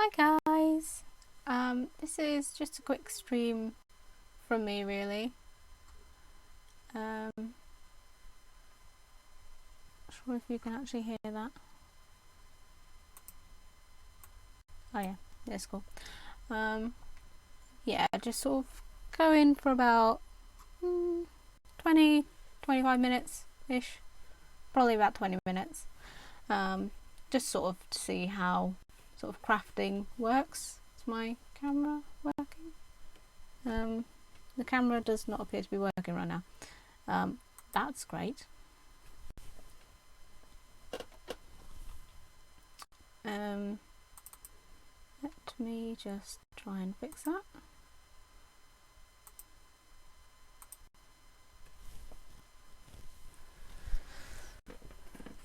Hi guys, this is just a quick stream from me really. Not sure if you can actually hear that. Oh yeah, that's cool. Yeah, just sort of go in for about 20-25 minutes ish, probably about 20 minutes. Just sort of to see how sort of crafting works. Is my camera working? The camera does not appear to be working right now. That's great. Let me just try and fix that.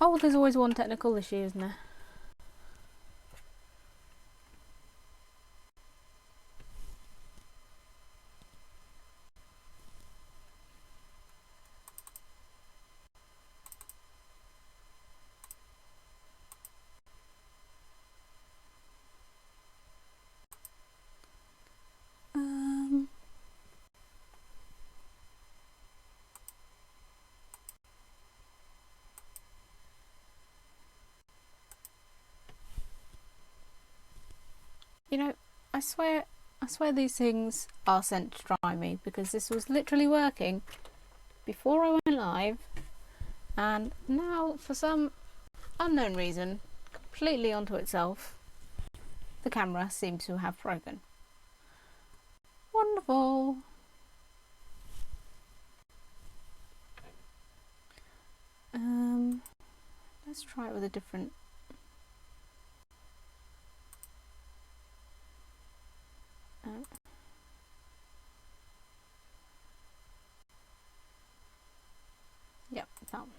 Oh, there's always one technical issue, isn't there? You know, I swear these things are sent to try me, because this was literally working before I went live, and now for some unknown reason, completely onto itself, the camera seems to have broken. Wonderful. Let's try it with a different. Yep, that one.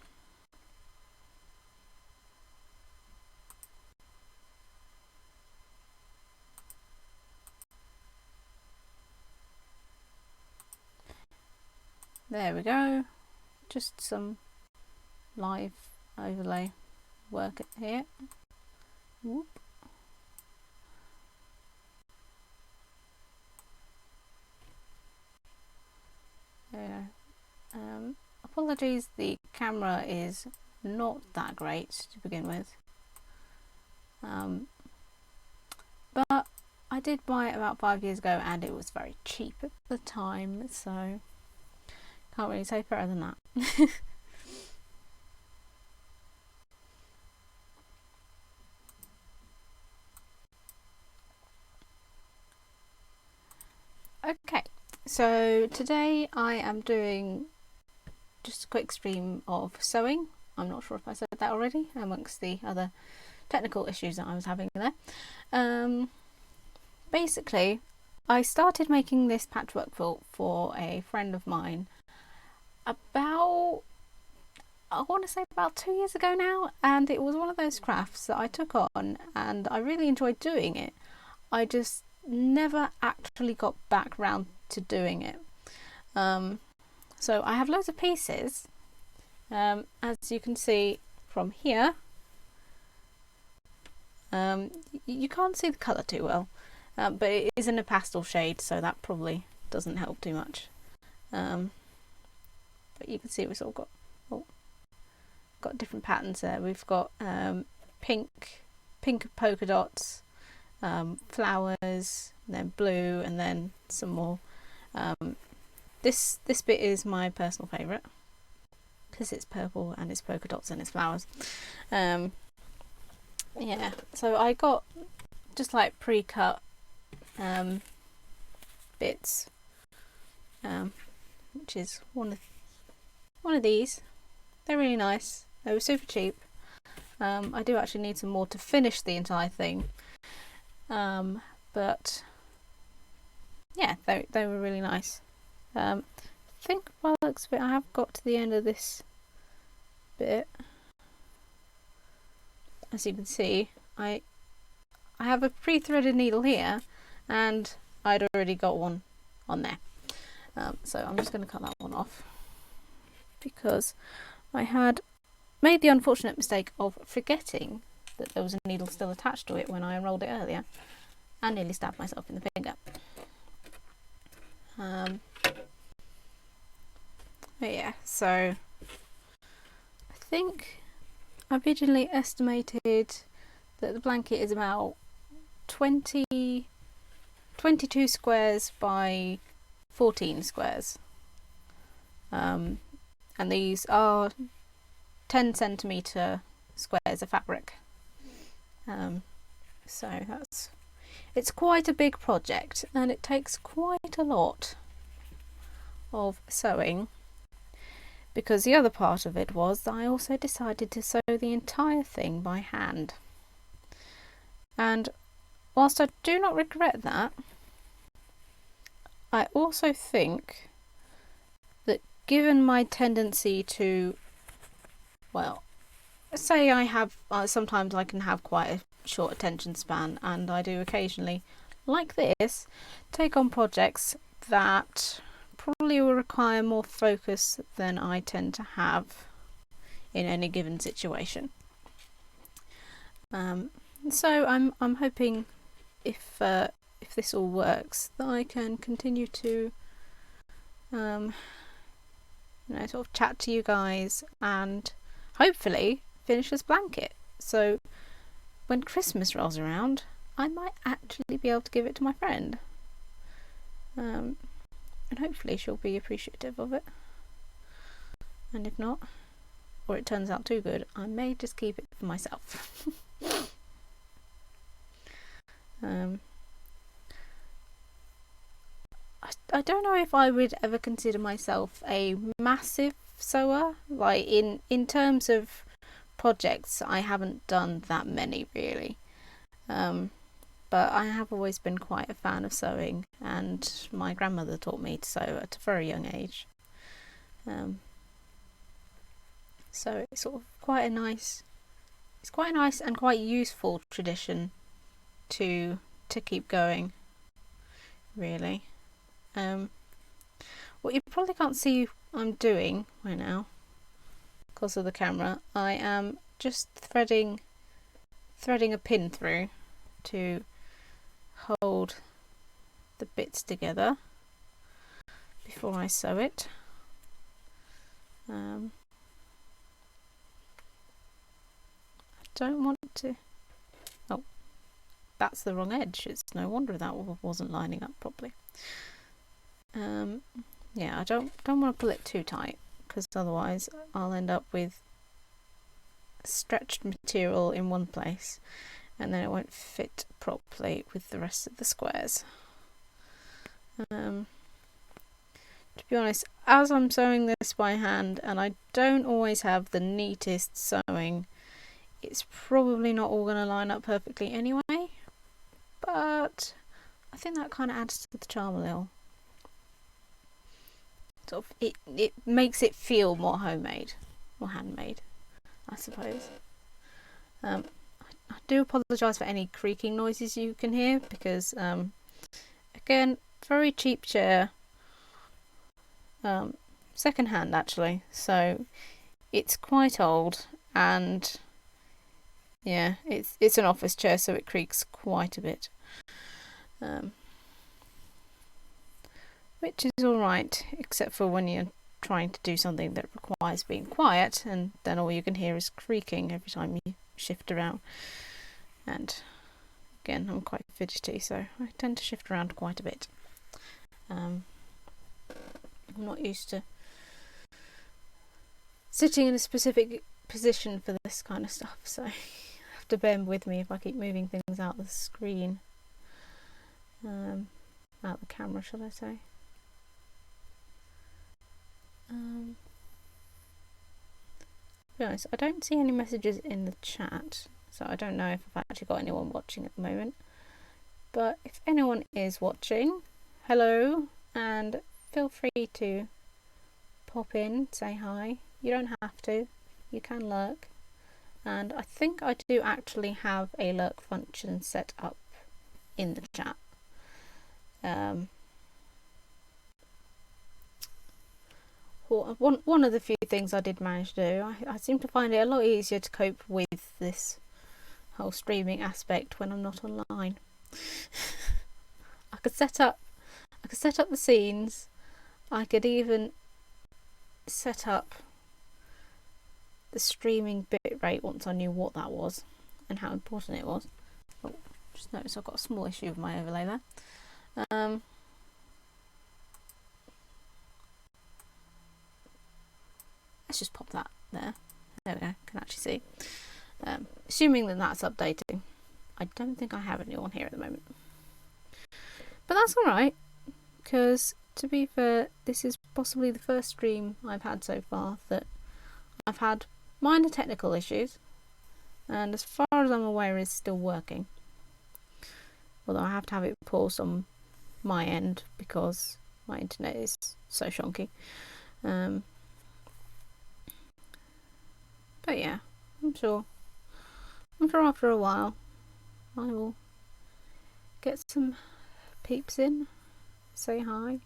There we go. Just some live overlay work here. Whoop. There we go. Apologies, the camera is not that great to begin with. But I did buy it about 5 years ago and it was very cheap at the time, so can't really say better than that. Okay, so today I am doing just a quick stream of sewing. I'm not sure if I said that already, amongst the other technical issues that I was having there. Basically, I started making this patchwork quilt for a friend of mine about, I want to say about 2 years ago now, and it was one of those crafts that I took on and I really enjoyed doing it. I just never actually got back round to doing it. So I have loads of pieces, as you can see from here. You can't see the colour too well, but it is in a pastel shade, so that probably doesn't help too much. But you can see we've sort of got different patterns there. We've got pink polka dots, flowers, and then blue, and then some more. This bit is my personal favourite because it's purple and it's polka dots and it's flowers. Yeah, so I got just like pre-cut bits, which is one of these. They're really nice. They were super cheap. I do actually need some more to finish the entire thing, but yeah, they were really nice. I think by the looks of it I have got to the end of this bit. As you can see, I have a pre-threaded needle here and I'd already got one on there. So I'm just going to cut that one off because I had made the unfortunate mistake of forgetting that there was a needle still attached to it when I unrolled it earlier. I nearly stabbed myself in the finger. But yeah, so I think I originally estimated that the blanket is about 22 squares by 14 squares. And these are 10 centimetre squares of fabric. So it's quite a big project, and it takes quite a lot of sewing, because the other part of it was that I also decided to sew the entire thing by hand. And whilst I do not regret that, I also think that given my tendency to, well, say I have, sometimes I can have quite a short attention span, and I do occasionally, like this, take on projects that probably will require more focus than I tend to have in any given situation. So I'm hoping if this all works, that I can continue to sort of chat to you guys and hopefully finish this blanket. So when Christmas rolls around, I might actually be able to give it to my friend. And hopefully she'll be appreciative of it. And if not, or it turns out too good, I may just keep it for myself. I don't know if I would ever consider myself a massive sewer. Like in terms of projects, I haven't done that many really. But I have always been quite a fan of sewing, and my grandmother taught me to sew at a very young age. So it's sort of quite a nice and quite useful tradition to keep going, really. What you probably can't see I'm doing right now because of the camera, I am just threading a pin through to hold the bits together before I sew it. I don't want to... Oh, that's the wrong edge. It's no wonder that wasn't lining up properly. Yeah, I don't want to pull it too tight, because otherwise I'll end up with stretched material in one place and then it won't fit properly with the rest of the squares. To be honest, as I'm sewing this by hand and I don't always have the neatest sewing, it's probably not all going to line up perfectly anyway, but I think that kind of adds to the charm a little. Sort of, it makes it feel more homemade or handmade, I suppose. I do apologise for any creaking noises you can hear, because again, very cheap chair, second hand actually, so it's quite old, and yeah, it's an office chair, so it creaks quite a bit. Which is alright, except for when you're trying to do something that requires being quiet, and then all you can hear is creaking every time you shift around. And again, I'm quite fidgety, so I tend to shift around quite a bit. I'm not used to sitting in a specific position for this kind of stuff, so you have to bear with me if I keep moving things out the screen. Out the camera, shall I say. To be honest, I don't see any messages in the chat, so I don't know if I've actually got anyone watching at the moment. But if anyone is watching, hello, and feel free to pop in, say hi. You don't have to, you can lurk. And I think I do actually have a lurk function set up in the chat. One of the few things I did manage to do, I seem to find it a lot easier to cope with this whole streaming aspect when I'm not online. I could set up the scenes. I could even set up the streaming bit rate once I knew what that was and how important it was. Oh, just noticed I've got a small issue with my overlay there. Let's just pop that there. There we go, can actually see. Assuming that that's updating. I don't think I have a new one here at the moment. But that's alright, because to be fair, this is possibly the first stream I've had so far that I've had minor technical issues, and as far as I'm aware is still working. Although I have to have it paused on my end because my internet is so shonky. But yeah, I'm sure after a while I will get some peeps in, say hi.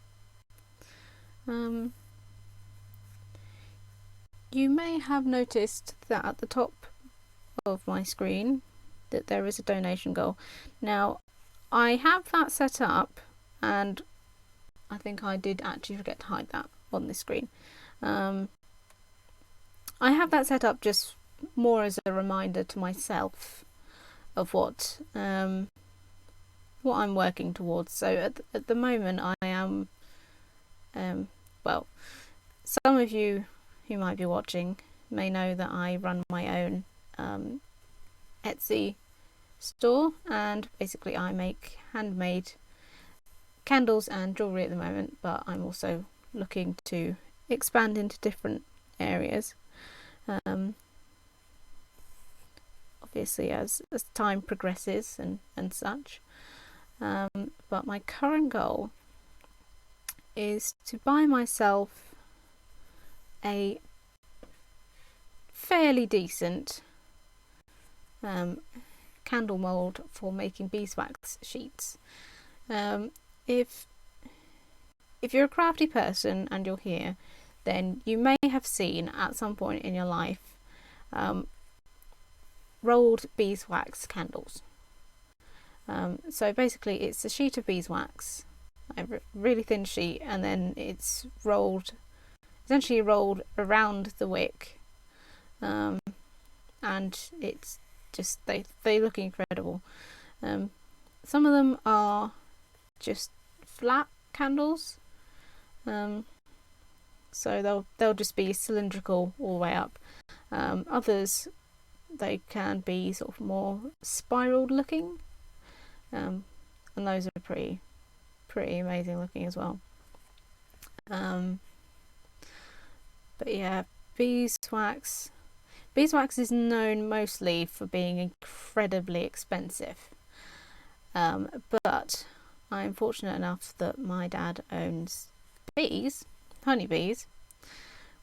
You may have noticed that at the top of my screen that there is a donation goal. Now, I have that set up, and I think I did actually forget to hide that on this screen. I have that set up just more as a reminder to myself of what I'm working towards. So at the moment I am, well, some of you who might be watching may know that I run my own Etsy store, and basically I make handmade candles and jewellery at the moment, but I'm also looking to expand into different areas. Obviously as time progresses and such. But my current goal is to buy myself a fairly decent candle mould for making beeswax sheets. If you're a crafty person and you're here, then you may have seen at some point in your life rolled beeswax candles. So basically it's a sheet of beeswax, a really thin sheet, and then it's essentially rolled around the wick, and it's just they look incredible. Some of them are just flat candles, so they'll just be cylindrical all the way up. Others, they can be sort of more spiraled looking, and those are pretty amazing looking as well. But yeah, beeswax is known mostly for being incredibly expensive, but I'm fortunate enough that my dad owns bees, honeybees,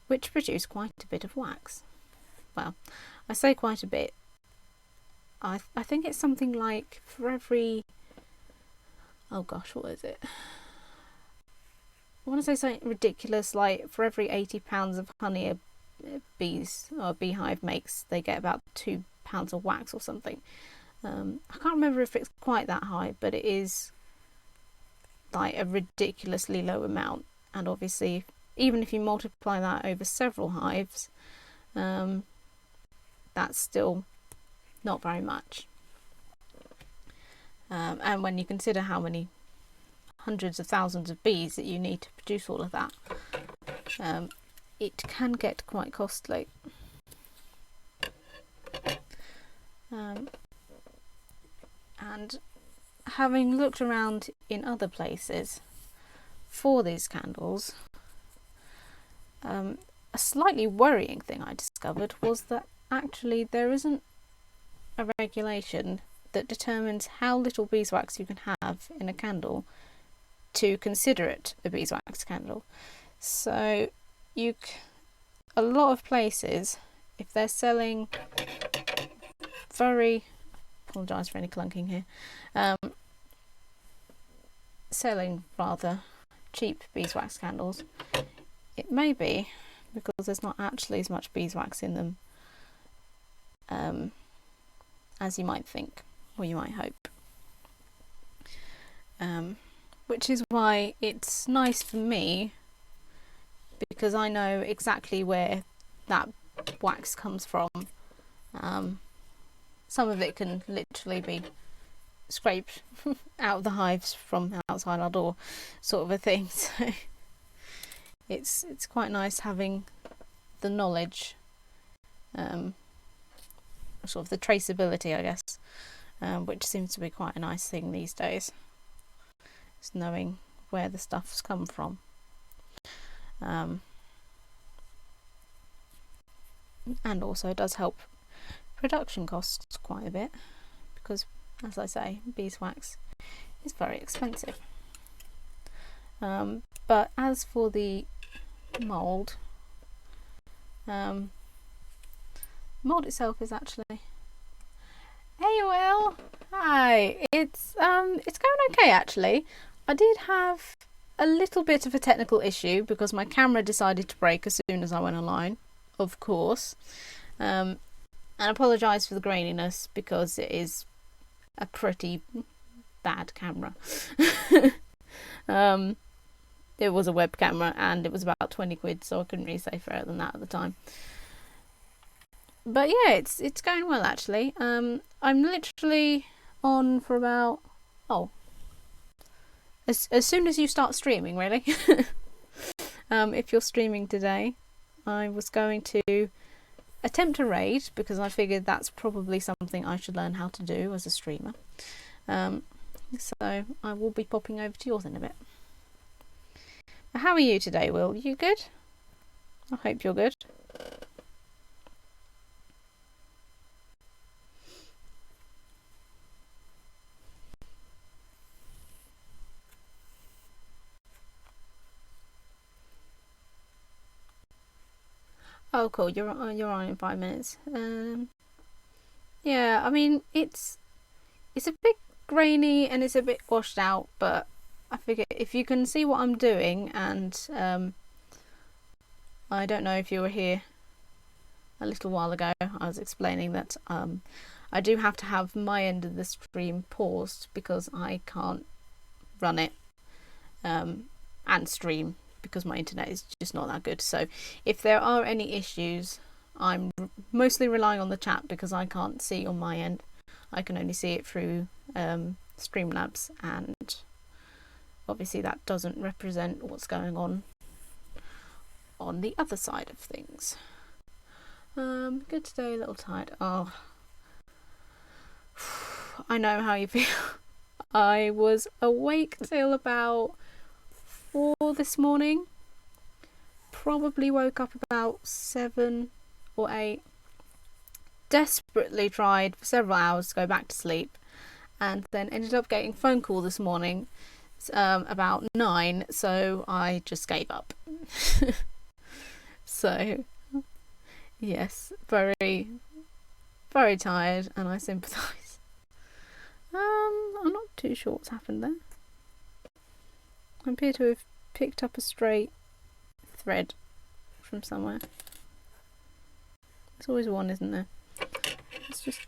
which produce quite a bit of wax. Well, I say quite a bit. I think it's something like for every, oh gosh, what is it? I want to say something ridiculous, like for every 80 pounds of honey a beehive makes, they get about 2 pounds of wax or something. I can't remember if it's quite that high, but it is like a ridiculously low amount. And obviously, even if you multiply that over several hives, that's still not very much. And when you consider how many hundreds of thousands of bees that you need to produce all of that, it can get quite costly. And having looked around in other places for these candles, a slightly worrying thing I discovered was that actually there isn't a regulation that determines how little beeswax you can have in a candle to consider it a beeswax candle. So a lot of places, if they're selling apologise for any clunking here, selling rather cheap beeswax candles, it may be because there's not actually as much beeswax in them as you might think or you might hope. which is why it's nice for me, because I know exactly where that wax comes from. Some of it can literally be scraped out of the hives from outside our door, sort of a thing. So it's quite nice having the knowledge, sort of the traceability, I guess, which seems to be quite a nice thing these days. It's knowing where the stuff's come from. And also does help production costs quite a bit, because, as I say, beeswax is very expensive. But as for the mould, mould itself is actually... Hey Will! Hi! It's going okay actually. I did have a little bit of a technical issue because my camera decided to break as soon as I went online, of course. And I apologise for the graininess because it is a pretty bad camera. It was a web camera and it was about 20 quid, so I couldn't really say fairer than that at the time. But yeah, it's going well actually. I'm literally on for about as soon as you start streaming, really. If you're streaming today, I was going to attempt a raid because I figured that's probably something I should learn how to do as a streamer. So I will be popping over to yours in a bit. How are you today, Will? You good? I hope you're good. Oh, cool. You're on in 5 minutes. Yeah, I mean it's a bit grainy and it's a bit washed out, but I figure if you can see what I'm doing, and I don't know if you were here a little while ago, I was explaining that I do have to have my end of the stream paused because I can't run it and stream because my internet is just not that good. So if there are any issues, I'm mostly relying on the chat because I can't see on my end. I can only see it through Streamlabs, and obviously that doesn't represent what's going on the other side of things. Good today, a little tired. Oh, I know how you feel. I was awake till about 4 this morning. Probably woke up about 7 or 8. Desperately tried for several hours to go back to sleep, and then ended up getting a phone call this morning about 9, so I just gave up. So yes, very, very tired, and I sympathise. I'm not too sure what's happened there. I appear to have picked up a stray thread from somewhere. There's always one, isn't there? Let's just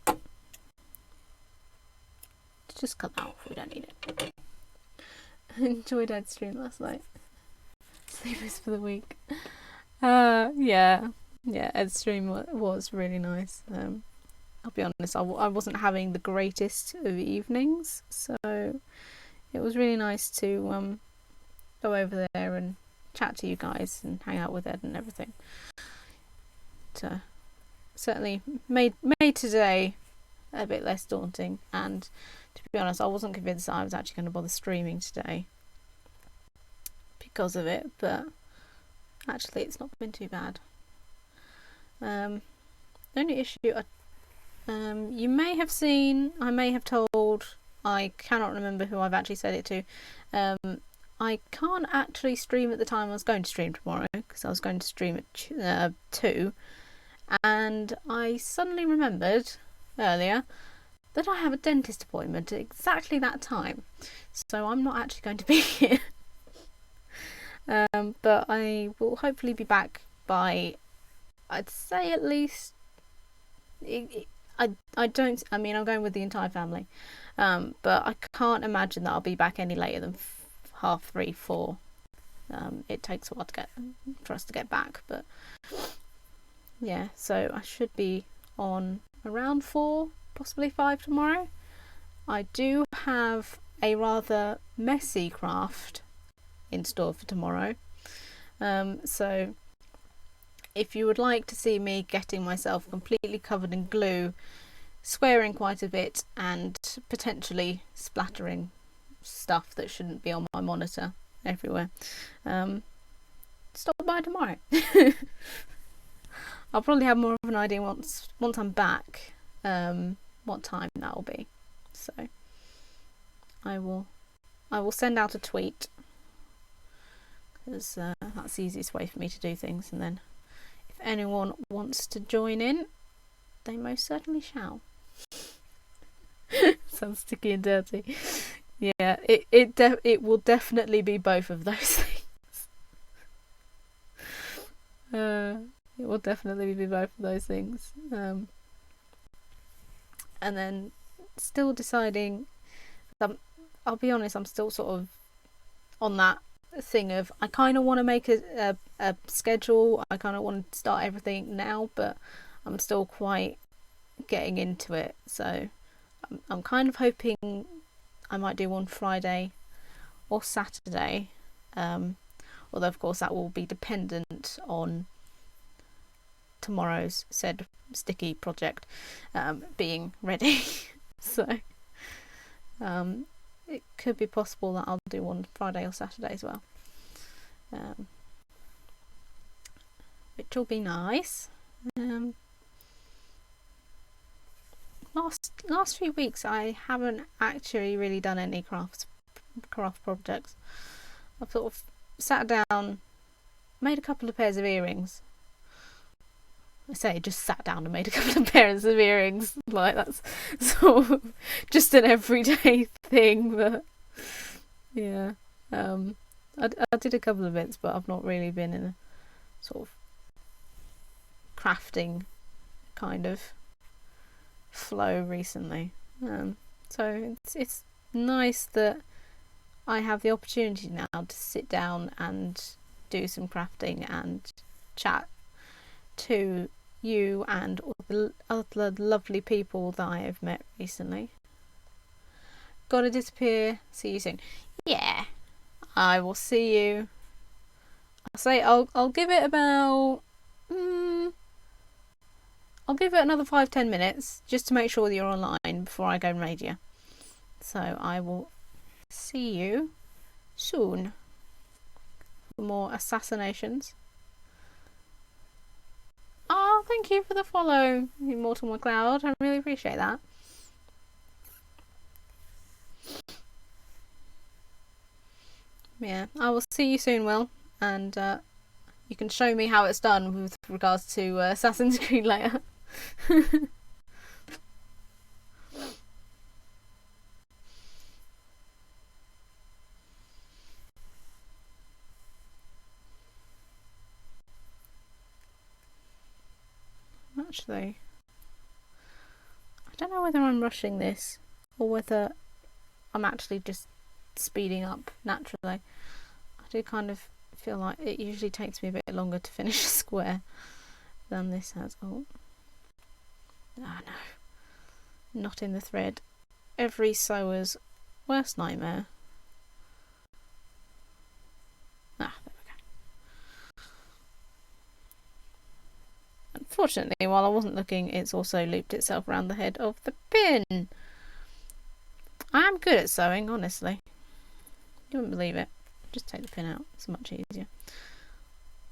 cut that off. We don't need it. Enjoyed Ed's stream last night. Sleepers for the week. Yeah, Ed's stream was really nice. I'll be honest, I wasn't having the greatest of evenings, so it was really nice to go over there and chat to you guys and hang out with Ed and everything. It certainly made today a bit less daunting, and to be honest, I wasn't convinced that I was actually going to bother streaming today because of it, but actually it's not been too bad. The only issue you may have seen, I may have told, I cannot remember who I've actually said it to, I can't actually stream at the time I was going to stream tomorrow because I was going to stream at 2, and I suddenly remembered earlier that I have a dentist appointment at exactly that time, so I'm not actually going to be here. But I will hopefully be back by, I'd say at least, I don't. I mean, I'm going with the entire family, but I can't imagine that I'll be back any later than 3:30, 4. It takes a while for us to get back, but yeah. So I should be on around 4, possibly 5 tomorrow. I do have a rather messy craft in store for tomorrow. So if you would like to see me getting myself completely covered in glue, swearing quite a bit, and potentially splattering stuff that shouldn't be on my monitor everywhere, stop by tomorrow. I'll probably have more of an idea once I'm back, what time that will be. So I will send out a tweet, because that's the easiest way for me to do things, and then if anyone wants to join in, they most certainly shall. Sounds sticky and dirty. Yeah, it will definitely be both of those things. It will definitely be both of those things. And then still deciding. I'll be honest, I'm still sort of on that thing of, I kind of want to make a schedule. I kind of want to start everything now, but I'm still quite getting into it. So I'm kind of hoping I might do one Friday or Saturday. Although of course that will be dependent on tomorrow's said sticky project being ready. So it could be possible that I'll do one Friday or Saturday as well, which will be nice. Last few weeks I haven't actually really done any craft projects. I've sort of sat down, made a couple of pairs of earrings. I say just sat down and made a couple of pairs of earrings. Like, that's sort of just an everyday thing, but yeah. I did a couple of bits, but I've not really been in a sort of crafting kind of flow recently. So it's nice that I have the opportunity now to sit down and do some crafting and chat to you and all the other lovely people that I have met recently. Gotta disappear. See you soon. Yeah, I will see you. I'll give it about. I'll give it another 5-10 minutes just to make sure that you're online before I go and raid you. So I will see you soon for more assassinations. Oh, thank you for the follow, Immortal McLeod. I really appreciate that. Yeah, I will see you soon, Will, and you can show me how it's done with regards to Assassin's Creed later. Actually, I don't know whether I'm rushing this or whether I'm actually just speeding up naturally. I do kind of feel like it usually takes me a bit longer to finish a square than this has. Oh no, not in the thread. Every sewer's worst nightmare. There we go. Unfortunately, while I wasn't looking, it's also looped itself around the head of the pin. I am good at sewing, honestly. You wouldn't believe it. Just take the pin out. It's much easier.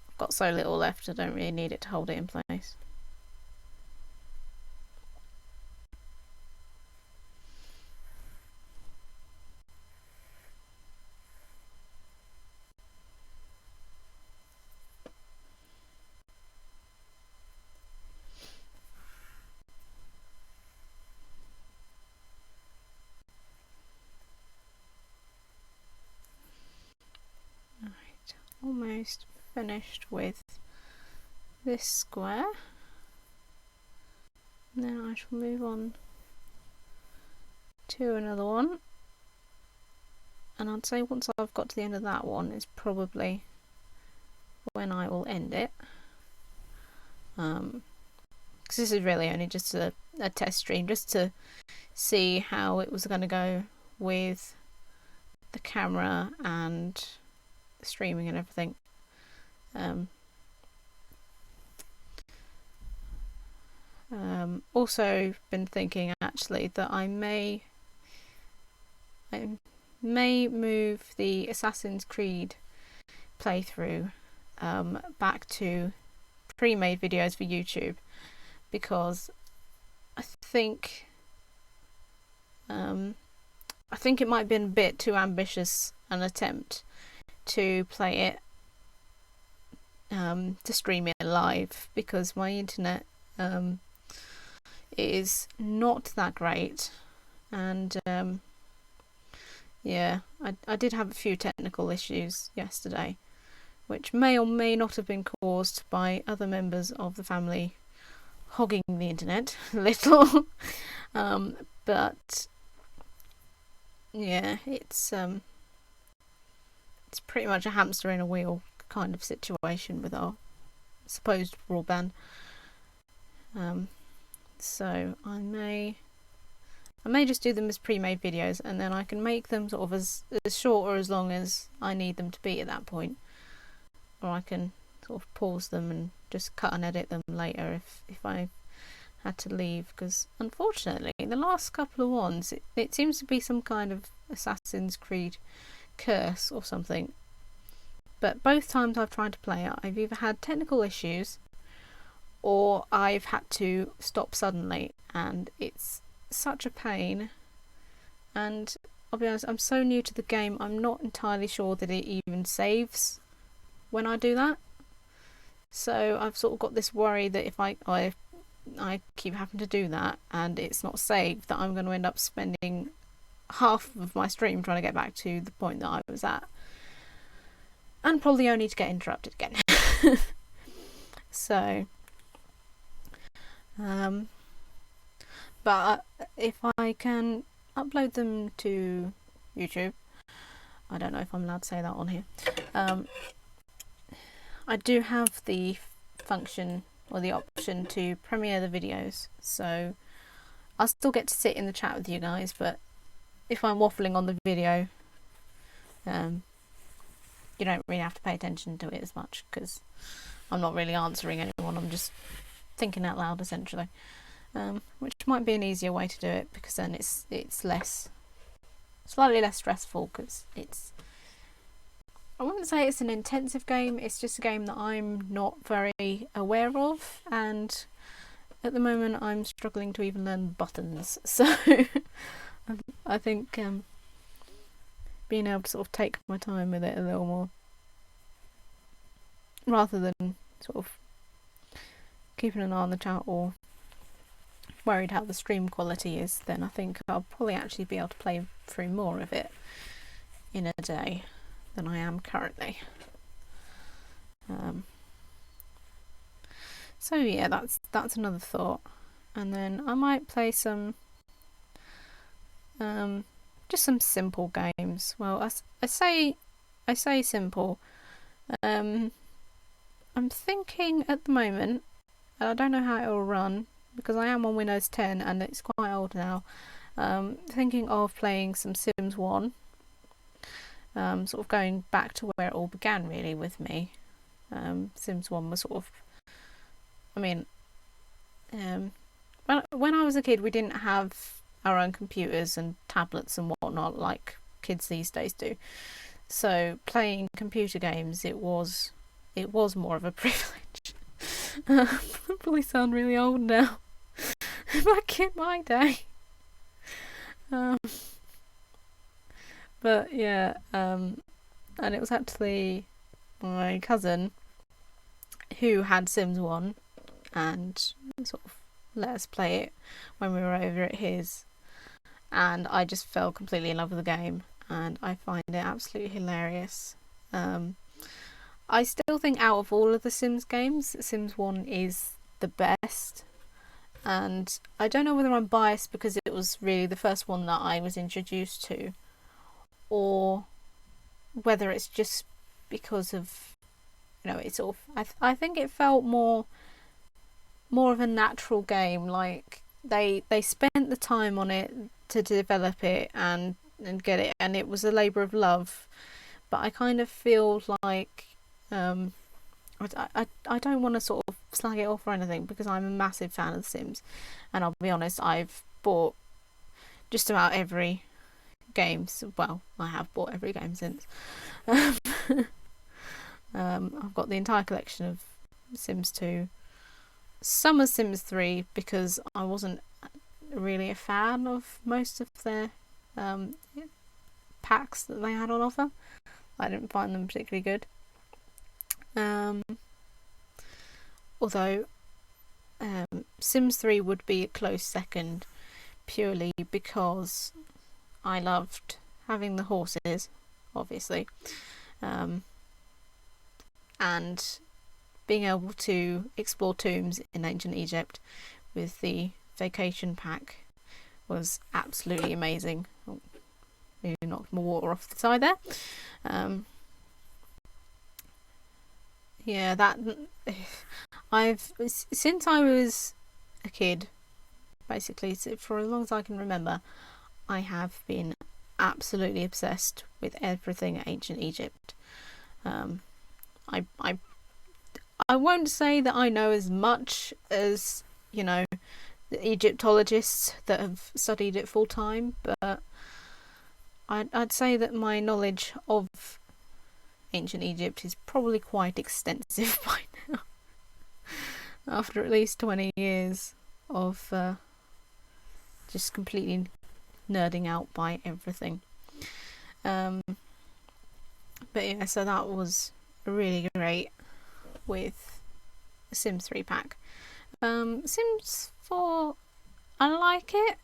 I've got so little left, I don't really need it to hold it in place. Almost finished with this square. then I shall move on to another one, and I'd say once I've got to the end of that one is probably when I will end it, because this is really only just a test stream, just to see how it was going to go with the camera and streaming and everything. Also been thinking actually that I may move the Assassin's Creed playthrough back to pre-made videos for YouTube, because I think it might have been a bit too ambitious an attempt to play it, to stream it live, because my internet is not that great, and yeah, I did have a few technical issues yesterday, which may or may not have been caused by other members of the family hogging the internet a little. But yeah, it's pretty much a hamster in a wheel kind of situation with our supposed broadband. So I may just do them as pre-made videos, and then I can make them sort of as short or as long as I need them to be at that point, or I can sort of pause them and just cut and edit them later if I had to leave, because unfortunately the last couple of ones it seems to be some kind of Assassin's Creed curse or something, but both times I've tried to play it, I've either had technical issues or I've had to stop suddenly, and it's such a pain. And I'll be honest, I'm so new to the game, I'm not entirely sure that it even saves when I do that. So I've sort of got this worry that if I keep having to do that and it's not saved, that I'm going to end up spending half of my stream trying to get back to the point that I was at, and probably only to get interrupted again. So but if I can upload them to YouTube, I don't know if I'm allowed to say that on here, I do have the function or the option to premiere the videos, so I'll still get to sit in the chat with you guys, but if I'm waffling on the video, you don't really have to pay attention to it as much, because I'm not really answering anyone, I'm just thinking out loud essentially, which might be an easier way to do it, because then it's slightly less stressful, because I wouldn't say it's an intensive game, it's just a game that I'm not very aware of, and at the moment I'm struggling to even learn buttons, so I think being able to sort of take my time with it a little more, rather than sort of keeping an eye on the chat or worried how the stream quality is, then I think I'll probably actually be able to play through more of it in a day than I am currently. So yeah, that's another thought. And then I might play some just some simple games. Well, I say simple. I'm thinking at the moment, I don't know how it will run because I am on Windows 10 and it's quite old now. Thinking of playing some Sims 1. Sort of going back to where it all began really with me. Sims 1 was sort of, I mean, when I was a kid we didn't have our own computers and tablets and whatnot like kids these days do. So playing computer games, it was more of a privilege. I probably sound really old now. Back in my day. But yeah, and it was actually my cousin who had Sims 1 and sort of let us play it when we were over at his, and I just fell completely in love with the game and I find it absolutely hilarious. I still think out of all of the Sims games, Sims 1 is the best. and I don't know whether I'm biased because it was really the first one that I was introduced to, or whether it's just because of, you know, it's sort of, I think it felt more of a natural game. Like they spent the time on it to develop it and get it, and it was a labour of love. But I kind of feel like I don't want to sort of slag it off or anything, because I'm a massive fan of The Sims, and I'll be honest, I've bought just about every game. Well, I have bought every game since. I've got the entire collection of Sims 2, some of Sims 3, because I wasn't really a fan of most of their packs that they had on offer. I didn't find them particularly good. Although Sims 3 would be a close second, purely because I loved having the horses, obviously, and being able to explore tombs in ancient Egypt with the vacation pack was absolutely amazing. Oh, nearly knocked my water off the side there. Yeah, that since I was a kid, basically, for as long as I can remember, I have been absolutely obsessed with everything ancient Egypt. I won't say that I know as much as, you know, the Egyptologists that have studied it full time, but I'd say that my knowledge of ancient Egypt is probably quite extensive by now. After at least 20 years of just completely nerding out by everything. But yeah, so that was really great with the Sims 3 pack. Sims 4, I like it.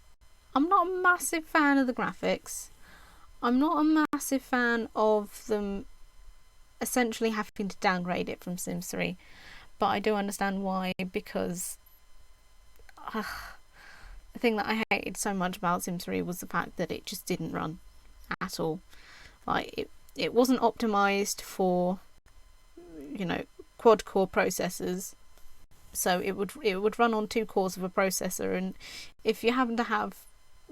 I'm not a massive fan of the graphics. I'm not a massive fan of them essentially having to downgrade it from Sims 3, but I do understand why, because the thing that I hated so much about Sims 3 was the fact that it just didn't run at all. Like it wasn't optimized for, you know, quad core processors, so it would run on 2 cores of a processor, and if you happen to have,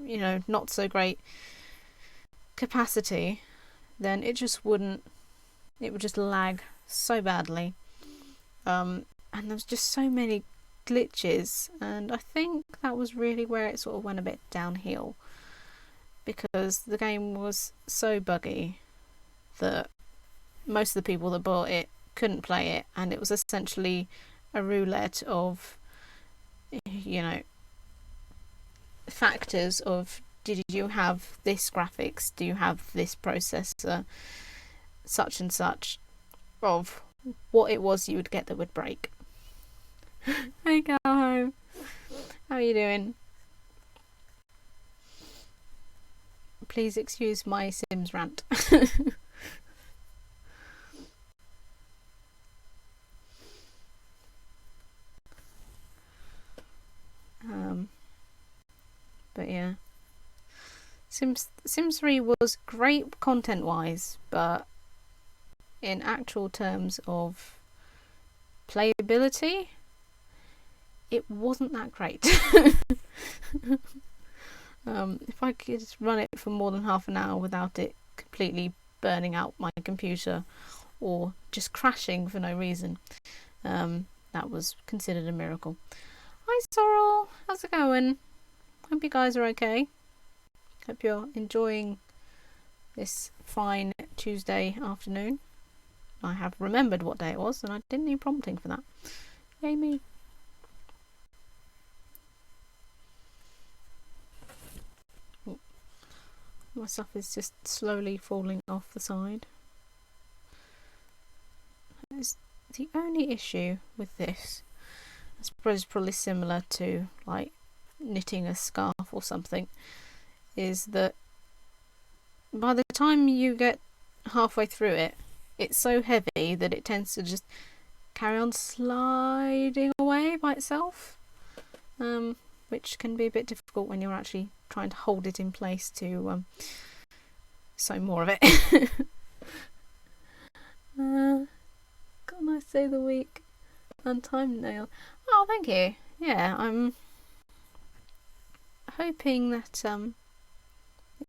you know, not so great capacity, then it would just lag so badly. And there was just so many glitches, and I think that was really where it sort of went a bit downhill, because the game was so buggy that most of the people that bought it couldn't play it, and it was essentially a roulette of, you know, factors of, did you have this graphics, do you have this processor, such and such, of what it was you would get that would break. Hey, go home. How are you doing? Please excuse my Sims rant. But yeah, Sims 3 was great content wise, but in actual terms of playability, it wasn't that great. If I could run it for more than half an hour without it completely burning out my computer or just crashing for no reason, that was considered a miracle. Hi Sorrel, how's it going? Hope you guys are okay. Hope you're enjoying this fine Tuesday afternoon. I have remembered what day it was, and I didn't need prompting for that. Yay me. Ooh. My stuff is just slowly falling off the side. That is the only issue with this. I suppose probably similar to like knitting a scarf or something, is that by the time you get halfway through it, it's so heavy that it tends to just carry on sliding away by itself. which can be a bit difficult when you're actually trying to hold it in place to sew more of it. Got a nice day of the week. Untimed nail. Oh, thank you. Yeah, I'm hoping that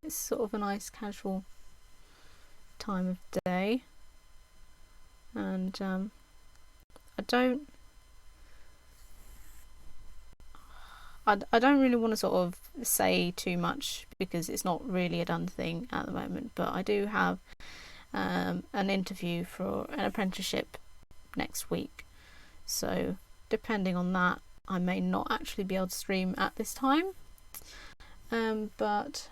it's sort of a nice casual time of day, and I don't really want to sort of say too much because it's not really a done thing at the moment, but I do have an interview for an apprenticeship next week, so depending on that I may not actually be able to stream at this time, but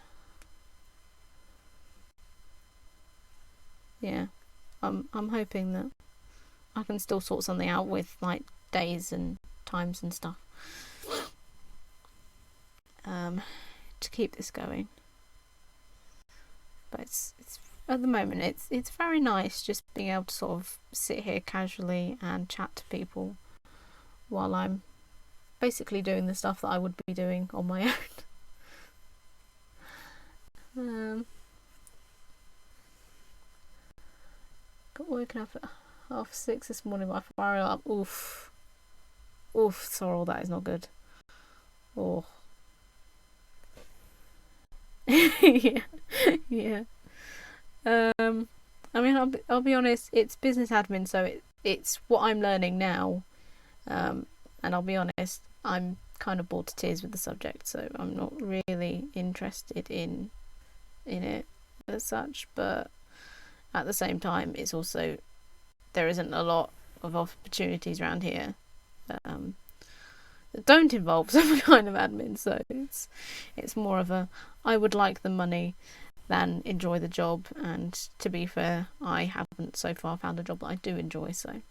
yeah, I'm hoping that I can still sort something out with like days and times and stuff to keep this going. But it's at the moment it's very nice just being able to sort of sit here casually and chat to people while I'm basically doing the stuff that I would be doing on my own. Got woken up at 6:30 this morning by a fire alarm. Oof, sorrow, that is not good. Oh. yeah. I mean, I'll be honest. It's business admin, so it's what I'm learning now. And I'll be honest, I'm kind of bored to tears with the subject, so I'm not really interested in it as such. But at the same time, it's also there isn't a lot of opportunities around here that don't involve some kind of admin, so it's more of a I would like the money than enjoy the job, and to be fair, I haven't so far found a job that I do enjoy, so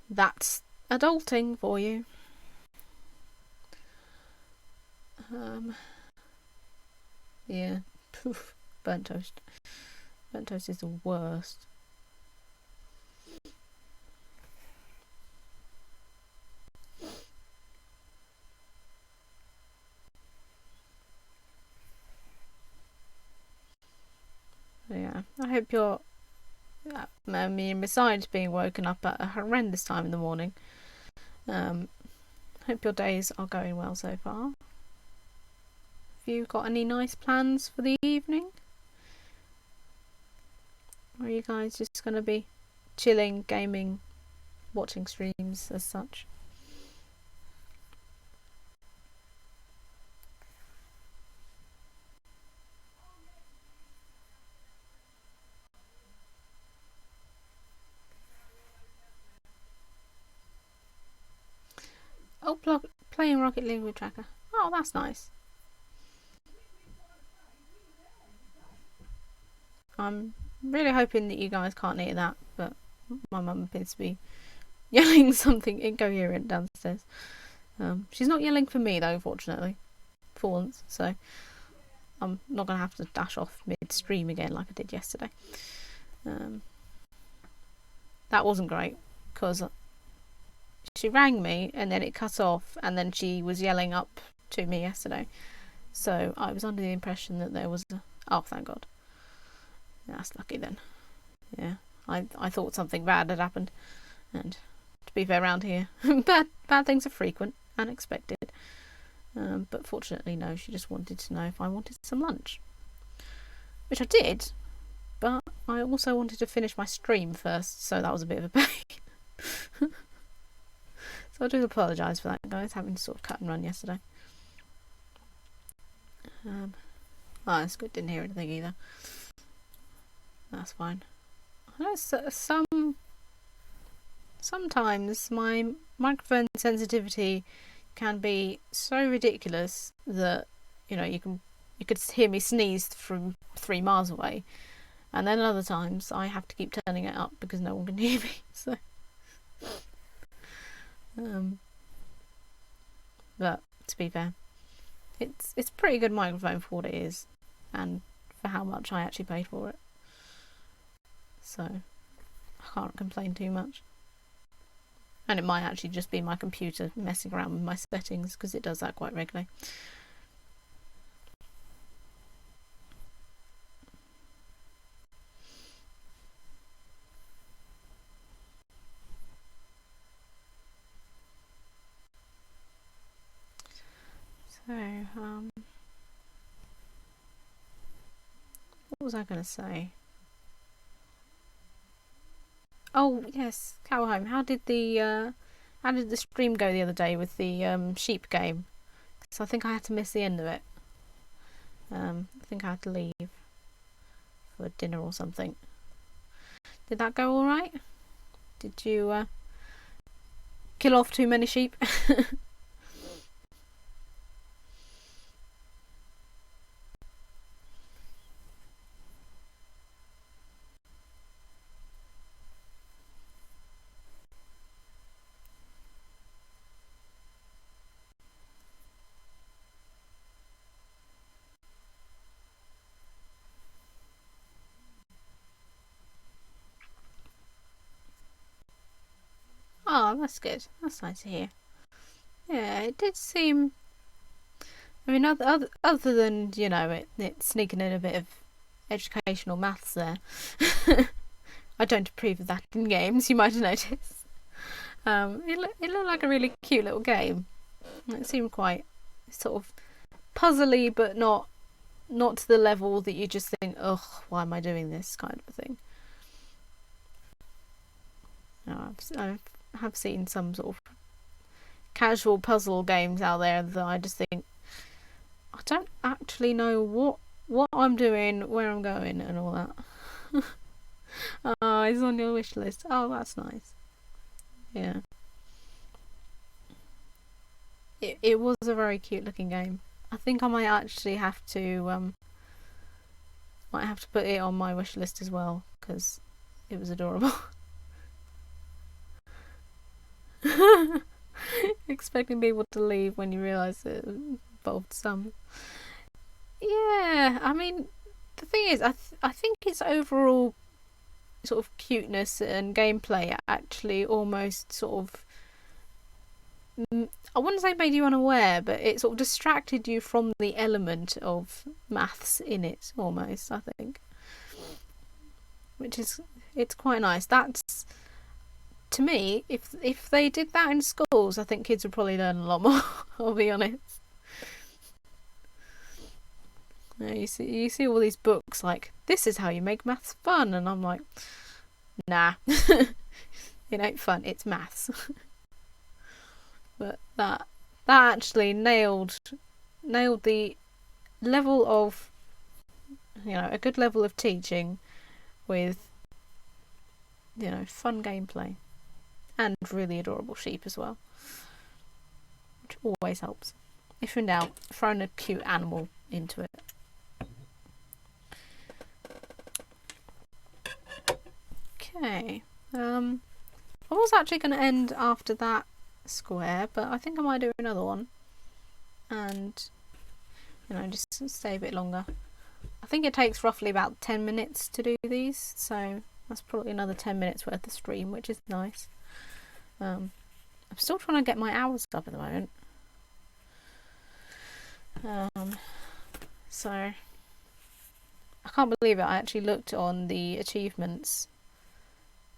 that's adulting for you. Yeah. Poof. Burnt toast is the worst. Yeah, I hope you're besides being woken up at a horrendous time in the morning, hope your days are going well so far. Have you got any nice plans for the evening? Or are you guys just going to be chilling, gaming, watching streams as such? Oh, playing Rocket League with Tracker. Oh, that's nice. I'm really hoping that you guys can't hear that, but my mum appears to be yelling something incoherent downstairs. She's not yelling for me though, fortunately, for once, so I'm not going to have to dash off mid-stream again like I did yesterday. That wasn't great, because she rang me and then it cut off, and then she was yelling up to me yesterday, so I was under the impression that there was a... Oh, thank God. That's lucky then. Yeah, I thought something bad had happened, and to be fair, around here bad things are frequent and expected, but fortunately no, she just wanted to know if I wanted some lunch, which I did, but I also wanted to finish my stream first, so that was a bit of a pain. So I do apologise for that, guys, having to sort of cut and run yesterday. Oh, that's good, didn't hear anything either. That's fine. I know sometimes my microphone sensitivity can be so ridiculous that, you know, you could hear me sneeze from 3 miles away, and then other times I have to keep turning it up because no one can hear me. So, but to be fair, it's a pretty good microphone for what it is, and for how much I actually paid for it. So I can't complain too much. And it might actually just be my computer messing around with my settings, because it does that quite regularly. So, what was I going to say? Oh yes, Cowhome. How did the stream go the other day with the sheep game? So I think I had to miss the end of it. I think I had to leave for dinner or something. Did that go all right? Did you kill off too many sheep? Oh, that's good. That's nice to hear. Yeah, it did seem. I mean, other than, you know, it sneaking in a bit of educational maths there. I don't approve of that in games, you might have noticed. It looked like a really cute little game. It seemed quite sort of puzzly, but not to the level that you just think, ugh, why am I doing this, kind of a thing. I have seen some sort of casual puzzle games out there that I just think, I don't actually know what I'm doing, where I'm going, and all that. Oh, it's on your wish list. Oh, that's nice. Yeah. It was a very cute looking game. I think I might actually have to put it on my wish list as well, because it was adorable. Expecting people to leave when you realise it involved some. Yeah, I mean, the thing is, I think its overall sort of cuteness and gameplay actually almost sort of, I wouldn't say made you unaware, but it sort of distracted you from the element of maths in it, almost, I think. Which is, it's quite nice. That's, to me, if they did that in schools, I think kids would probably learn a lot more, I'll be honest. You see all these books like, this is how you make maths fun, and I'm like, nah. It ain't fun, it's maths. But that actually nailed the level of, you know, a good level of teaching with, you know, fun gameplay and really adorable sheep as well, which always helps. If in doubt, throw in a cute animal into it. Okay, I was actually going to end after that square, but I think I might do another one and, you know, just stay a bit longer. I think it takes roughly about 10 minutes to do these, so that's probably another 10 minutes worth of stream, which is nice. I'm still trying to get my hours up at the moment. So I can't believe it, I actually looked on the achievements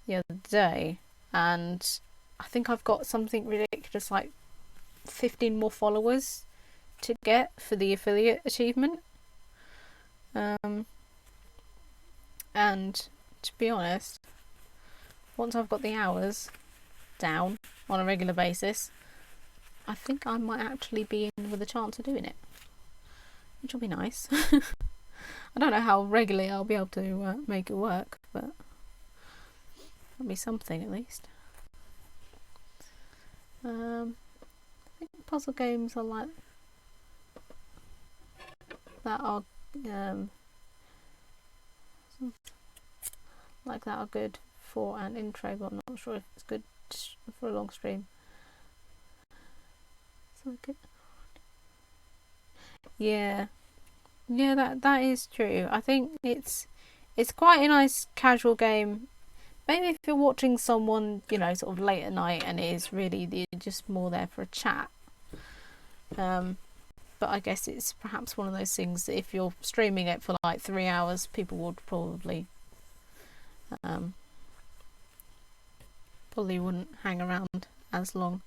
the other day, and I think I've got something ridiculous like 15 more followers to get for the affiliate achievement. And to be honest, once I've got the hours down on a regular basis, I think I might actually be in with a chance of doing it, which will be nice. I don't know how regularly I'll be able to make it work, but that'll be something at least. I think puzzle games are like that are good for an intro, but I'm not sure if it's good for a long stream. So good. Yeah, that is true. I think it's quite a nice casual game, maybe if you're watching someone, you know, sort of late at night and it is really you're just more there for a chat. But I guess it's perhaps one of those things that if you're streaming it for like 3 hours, people would probably wouldn't hang around as long,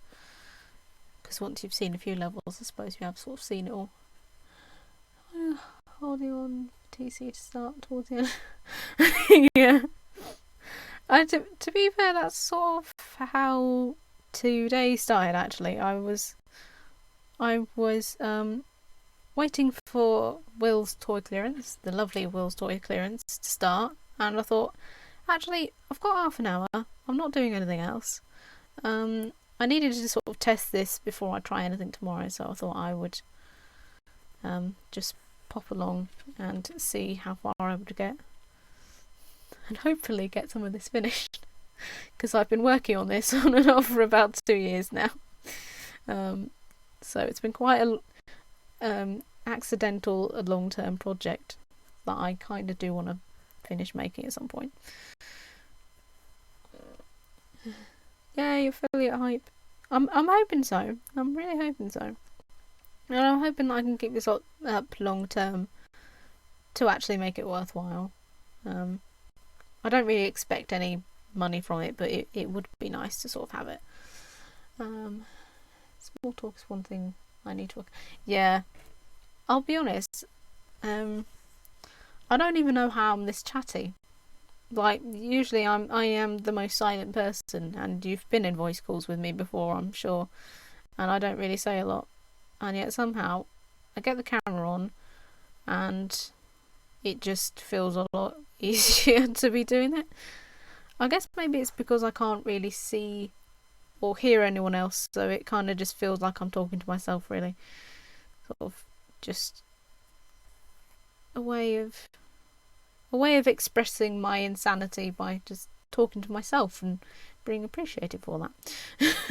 because once you've seen a few levels, I suppose you have sort of seen it all. Holding on TC to start towards the end. Yeah. To be fair, that's sort of how today started. Actually, I was waiting for Will's toy clearance, the lovely Will's toy clearance, to start, and I thought, actually, I've got half an hour. I'm not doing anything else. I needed to sort of test this before I try anything tomorrow, so I thought I would just pop along and see how far I would get, and hopefully get some of this finished, because I've been working on this on and off for about 2 years now. So it's been quite a accidental, long-term project that I kind of do want to finish making at some point. Yay, affiliate hype. I'm hoping so. I'm really hoping so. And I'm hoping I can keep this up long term to actually make it worthwhile. I don't really expect any money from it, but it would be nice to sort of have it. Small talk is one thing I need to work. Yeah, I'll be honest. I don't even know how I'm this chatty. Like, usually I am the most silent person, and you've been in voice calls with me before, I'm sure, and I don't really say a lot, and yet somehow I get the camera on and it just feels a lot easier to be doing it. I guess maybe it's because I can't really see or hear anyone else, so it kind of just feels like I'm talking to myself, really. Sort of just a way of expressing my insanity by just talking to myself and being appreciated for that.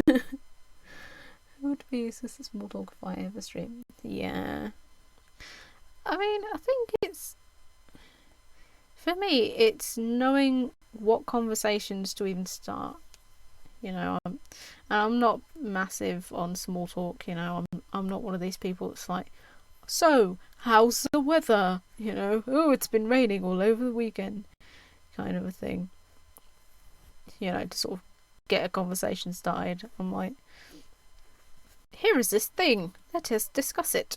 It would be useless a small talk if I ever stream. Yeah. I mean, I think it's, for me, it's knowing what conversations to even start. You know, I'm not massive on small talk. You know, I'm not one of these people that's like, so how's the weather? You know, oh, it's been raining all over the weekend, kind of a thing. You know, to sort of get a conversation started. I'm like, here is this thing, let us discuss it.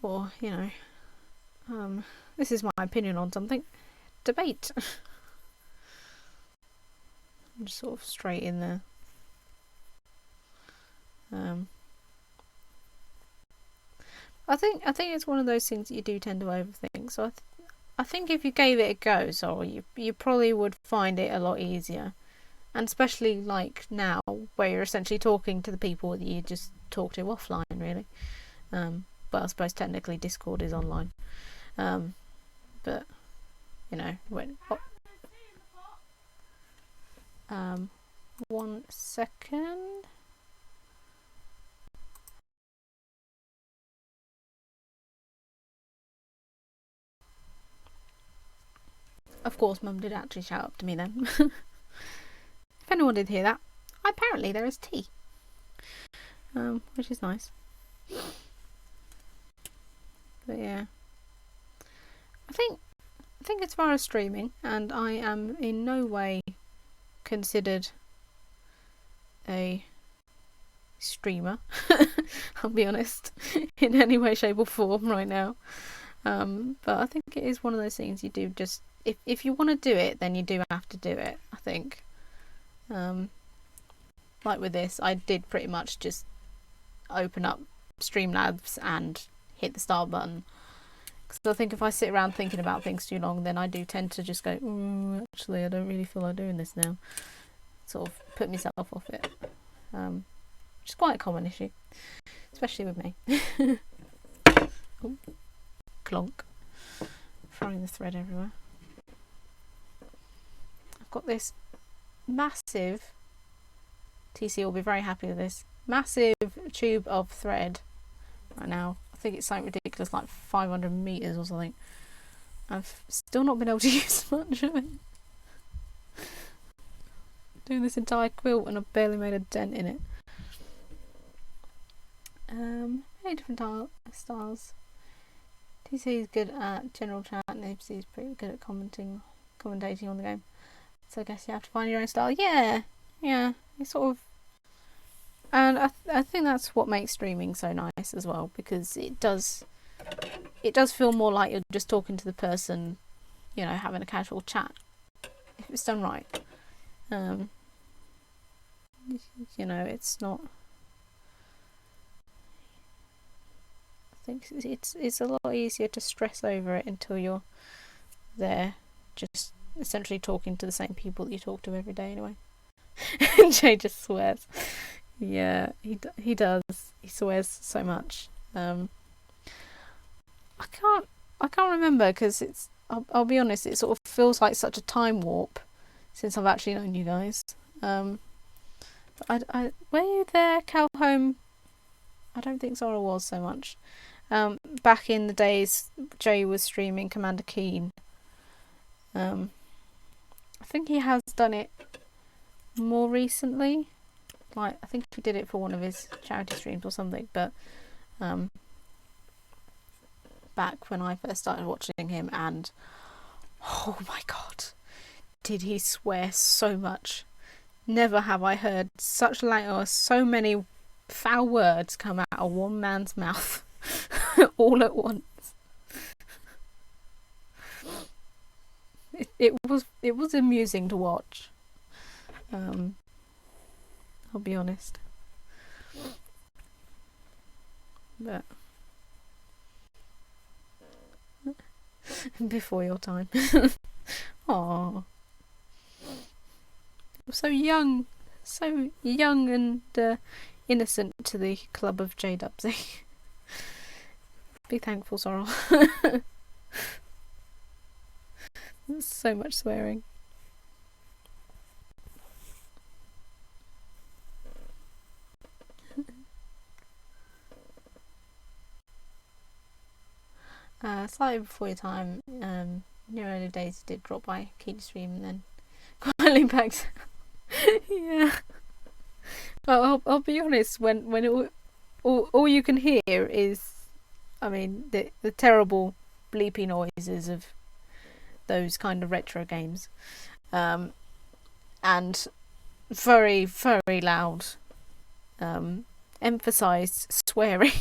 Or, you know, this is my opinion on something, debate. I'm just sort of straight in there. I think it's one of those things that you do tend to overthink. So I think if you gave it a go, so you probably would find it a lot easier, and especially like now, where you're essentially talking to the people that you just talk to offline, really. But I suppose technically Discord is online. But you know, one second. Of course, Mum did actually shout up to me then. If anyone did hear that, apparently there is tea, which is nice. But yeah, I think as far as streaming, and I am in no way considered a streamer, I'll be honest, in any way, shape or form right now. But I think it is one of those things you do just, if you want to do it, then you do have to do it, I think. Like with this, I did pretty much just open up Streamlabs and hit the start button. Because I think if I sit around thinking about things too long, then I do tend to just go, actually, I don't really feel like doing this now. Sort of put myself off it. Which is quite a common issue, especially with me. Oh, clonk. Throwing the thread everywhere. I've got this massive, TC will be very happy with this, massive tube of thread right now. I think it's something ridiculous, like 500 meters or something. I've still not been able to use much of it. doing this entire quilt and I've barely made a dent in it. Many different styles. TC is good at general chat, and Nipsey is pretty good at commentating on the game. So I guess you have to find your own style. Yeah, it's sort of, and I think that's what makes streaming so nice as well, because it does feel more like you're just talking to the person, you know, having a casual chat, if it's done right. You know, it's not. I think it's a lot easier to stress over it until you're there, just essentially talking to the same people that you talk to every day anyway. Jay just swears. Yeah, he does. He swears so much. I can't remember, because it's. I'll be honest. It sort of feels like such a time warp since I've actually known you guys. Were you there, Calhome? I don't think Zora was so much. Back in the days, Jay was streaming Commander Keen. I think he has done it more recently. Like, I think he did it for one of his charity streams or something. But back when I first started watching him, and oh my god, did he swear so much. Never have I heard such so many foul words come out of one man's mouth all at once. It was amusing to watch. I'll be honest. But before your time. Aww. So young and innocent to the club of J-Dubsy. Be thankful, Sorrel. So much swearing. Slightly before your time, in your early days, you did drop by Keen Stream and then quietly back. Yeah. I'll be honest. When all you can hear is, I mean, the terrible bleepy noises of those kind of retro games, and very, very loud, emphasised swearing.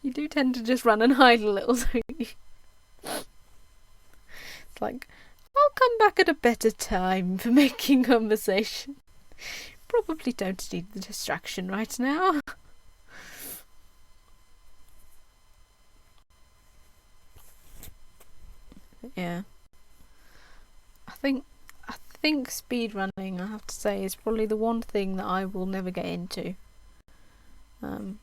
You do tend to just run and hide a little, don't you? It's like, I'll come back at a better time for making conversation. Probably don't need the distraction right now. Yeah. I think speedrunning, I have to say, is probably the one thing that I will never get into. I'll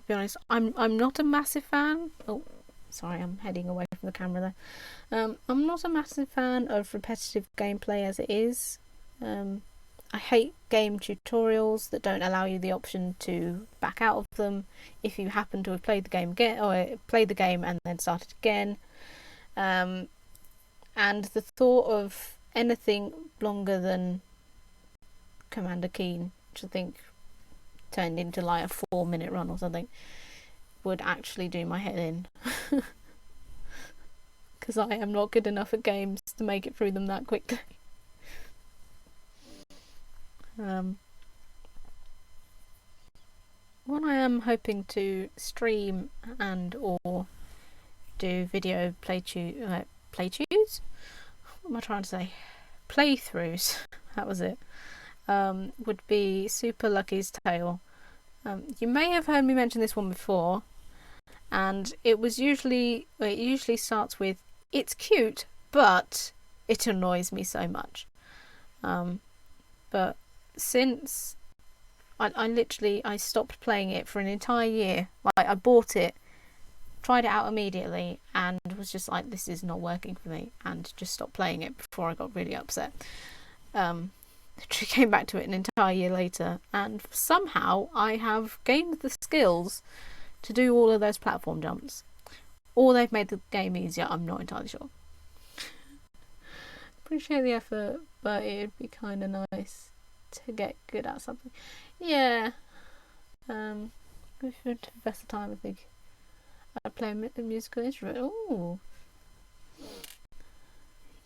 be honest, I'm not a massive fan. Oh, sorry, I'm heading away from the camera there. I'm not a massive fan of repetitive gameplay as it is. I hate game tutorials that don't allow you the option to back out of them if you happen to have played the game again, or played the game and then started again. And the thought of anything longer than Commander Keen, which I think turned into like a 4-minute run or something, would actually do my head in. Because I am not good enough at games to make it through them that quickly. What I am hoping to stream and or do video playthroughs? What am I trying to say? Playthroughs. That was it. Would be Super Lucky's Tale. You may have heard me mention this one before, and it usually starts with, it's cute, but it annoys me so much. But since I stopped playing it for an entire year. Like, I bought it, tried it out immediately, and was just like, this is not working for me, and just stopped playing it before I got really upset. Literally came back to it an entire year later, and somehow I have gained the skills to do all of those platform jumps. Or they've made the game easier, I'm not entirely sure. appreciate the effort, but it'd be kind of nice to get good at something. Yeah. If you were to invest the time, I think I'd play a musical instrument. Ooh.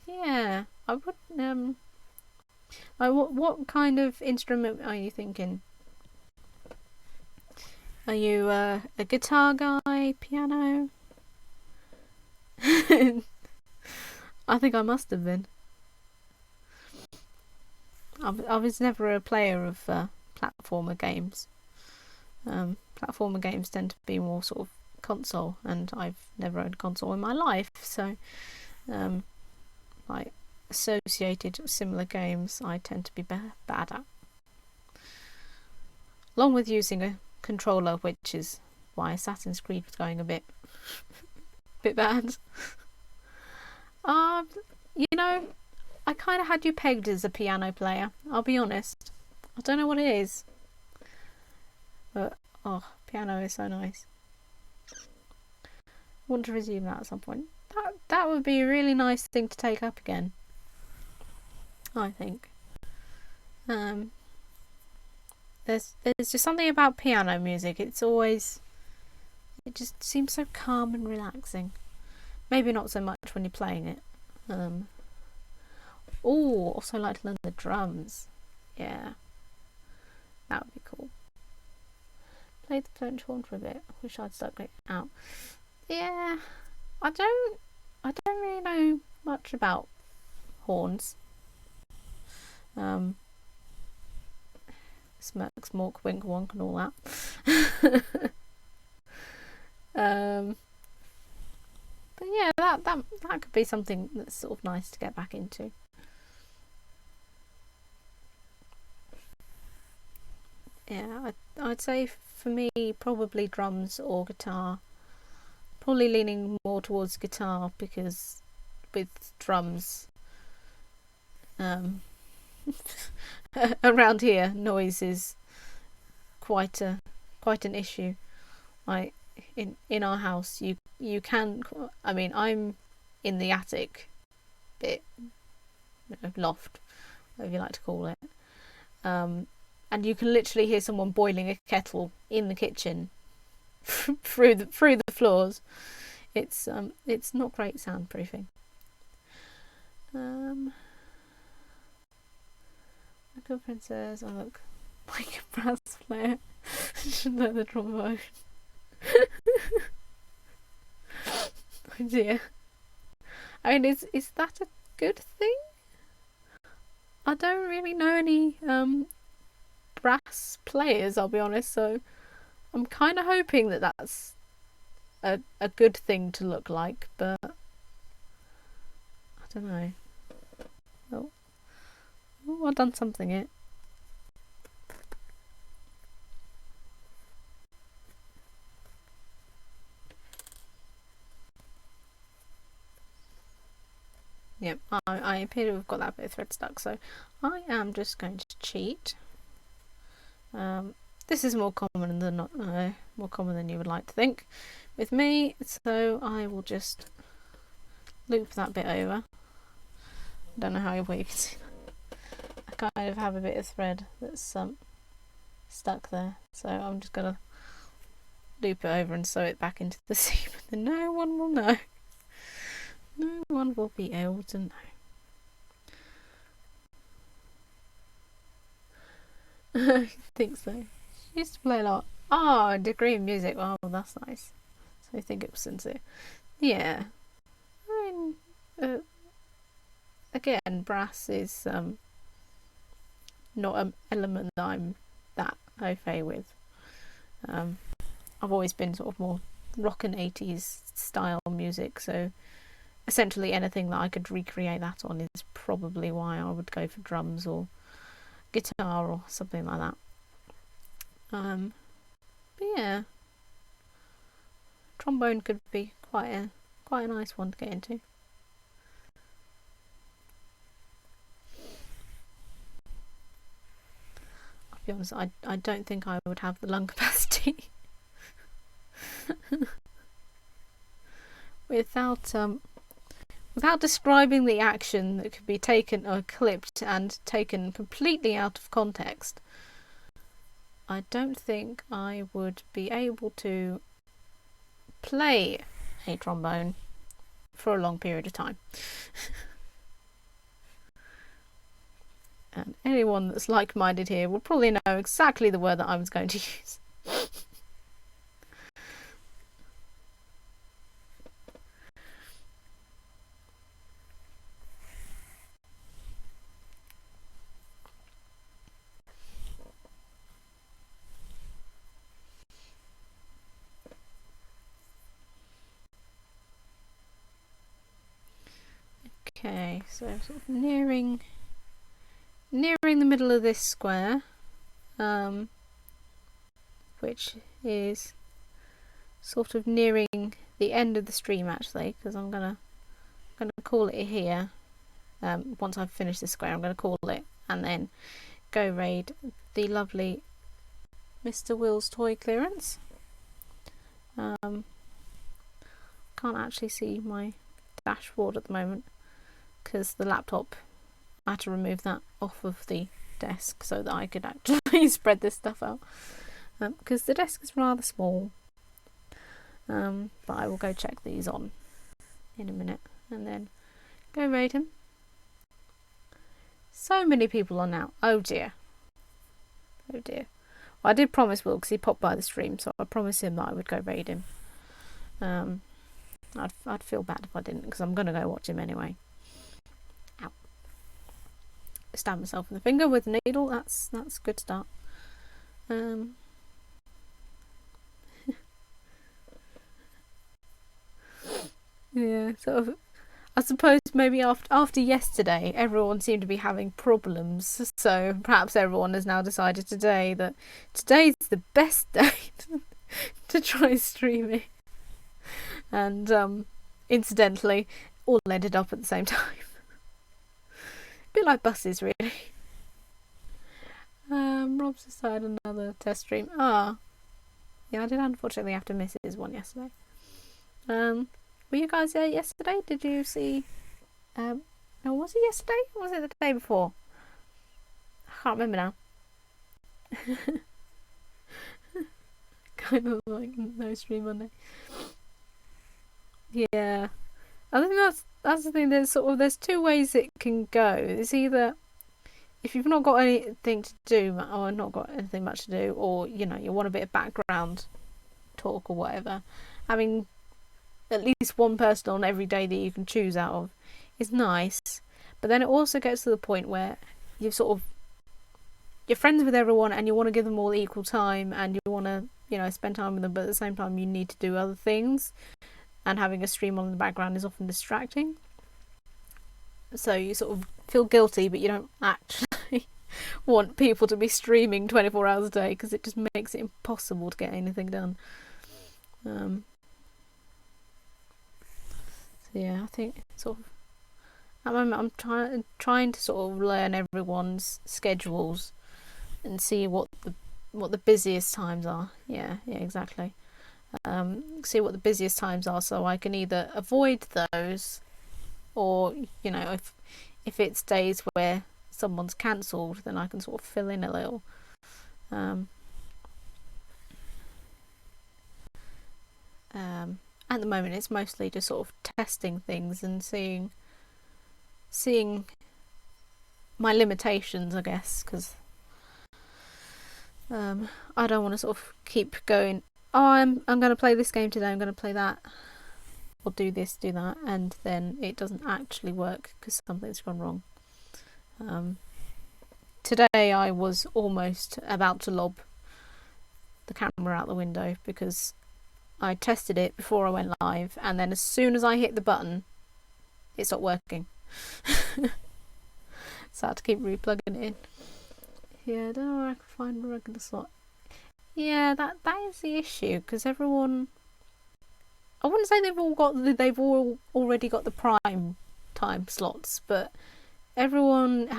Yeah. I would. What kind of instrument are you thinking? Are you a guitar guy, piano? I think I must have been. I was never a player of platformer games. Platformer games tend to be more sort of console, and I've never owned a console in my life, so like associated similar games I tend to be bad at. Along with using a controller, which is why Assassin's Creed was going a bit bad. You know, I kind of had you pegged as a piano player, I'll be honest. I don't know what it is, but piano is so nice. I want to resume that at some point. That would be a really nice thing to take up again, I think. There's just something about piano music. It just seems so calm and relaxing. Maybe not so much when you're playing it. Also like to learn the drums. Yeah, that would be cool. Played the French horn for a bit. Wish I'd stuck it out. Yeah, I don't really know much about horns. Smirk, smork, wink, wonk, and all that. But yeah, that could be something that's sort of nice to get back into. Yeah, I'd say for me probably drums or guitar. Probably leaning more towards guitar, because with drums, around here noise is quite an issue. Like in our house, you can, I mean, I'm in the attic bit, loft, whatever you like to call it, and you can literally hear someone boiling a kettle in the kitchen through the floors. It's not great soundproofing. My girlfriend says I look like a brass player. Should learn the trombone. Oh dear. I mean, is that a good thing? I don't really know any brass players, I'll be honest, so I'm kind of hoping that that's a good thing to look like, but I don't know. Oh, I've done something here. Yep, I appear to have got that bit of thread stuck, so I am just going to cheat. This is more common than you would like to think with me, so I will just loop that bit over. I don't know how well you can see that. I kind of have a bit of thread that's stuck there, so I'm just gonna loop it over and sew it back into the seam, and then no one will know. No one will be able to know. I think so. She used to play a lot. Oh, a degree in music. Oh, that's nice. So I think it was sincere. Yeah. I mean, again, brass is not an element that I'm that au fait with. I've always been sort of more rock and 80s style music, so essentially anything that I could recreate that on is probably why I would go for drums or guitar or something like that. But yeah, trombone could be quite a nice one to get into. I'll be honest, I don't think I would have the lung capacity without without describing the action that could be taken or clipped and taken completely out of context, I don't think I would be able to play a trombone for a long period of time. And anyone that's like-minded here will probably know exactly the word that I was going to use. Okay, so sort of nearing the middle of this square, which is sort of nearing the end of the stream actually, because I'm gonna call it here. Once I've finished this square, I'm gonna call it and then go raid the lovely Mr. Will's toy clearance. Can't actually see my dashboard at the moment because the laptop, I had to remove that off of the desk so that I could actually spread this stuff out, because the desk is rather small. But I will go check these on in a minute and then go raid him. So many people are now. Oh dear. Oh dear. Well, I did promise Will, because he popped by the stream, so I promised him that I would go raid him. I'd feel bad if I didn't, because I'm going to go watch him anyway. Ow. Stab myself in the finger with a needle. That's a good start. Yeah, sort of. I suppose maybe after yesterday, everyone seemed to be having problems. So perhaps everyone has now decided today that today's the best day to try streaming. And incidentally, all ended up at the same time. A bit like buses, really. Rob's decided another test stream. Yeah, I did unfortunately have to miss his one yesterday. Were you guys there yesterday? Did you see? No, was it yesterday? Or was it the day before? I can't remember now. Kind of like no stream Monday. Yeah, I think that's the thing. There's two ways it can go. It's either if you've not got anything to do or not got anything much to do, or you want a bit of background talk or whatever, having at least one person on every day that you can choose out of is nice. But then it also gets to the point where you're friends with everyone and you want to give them all equal time and you want to spend time with them, but at the same time you need to do other things, and having a stream on in the background is often distracting, so you sort of feel guilty, but you don't actually want people to be streaming 24 hours a day, because it just makes it impossible to get anything done. So yeah, I think sort of at the moment I'm trying to sort of learn everyone's schedules and see what the busiest times are. Yeah, exactly. See what the busiest times are, so I can either avoid those, or if it's days where someone's cancelled, then I can sort of fill in a little. At the moment it's mostly just sort of testing things and seeing my limitations, I guess, because I don't want to sort of keep going, I'm going to play this game today, I'm going to play that, or do this, do that, and then it doesn't actually work because something's gone wrong. Today I was almost about to lob the camera out the window because I tested it before I went live, and then as soon as I hit the button it stopped working. So I had to keep replugging it in. Yeah, I don't know where I can find a regular slot. Yeah, that is the issue, because everyone, I wouldn't say they've all already got the prime time slots, but everyone